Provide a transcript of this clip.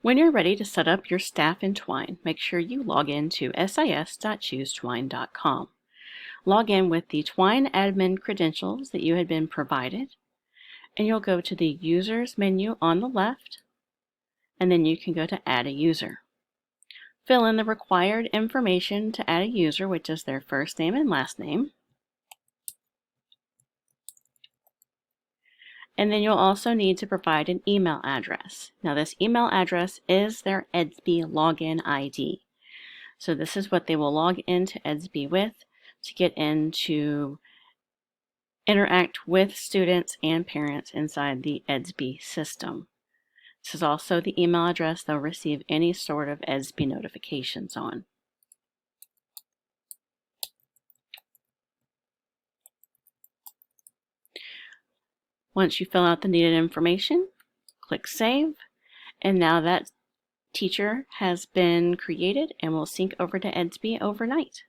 When you're ready to set up your staff in Twine, make sure you log in to sis.choosetwine.com. Log in with the Twine admin credentials that you had been provided, and you'll go to the Users menu on the left, and then you can go to Add a User. Fill in the required information to add a user, which is their first name and last name. And then you'll also need to provide an email address. Now this email address is their EDSB login ID. So this is what they will log into EDSB with to get in to interact with students and parents inside the EDSB system. This is also the email address they'll receive any sort of EDSB notifications on. Once you fill out the needed information, click Save, and now that teacher has been created and will sync over to EDSB overnight.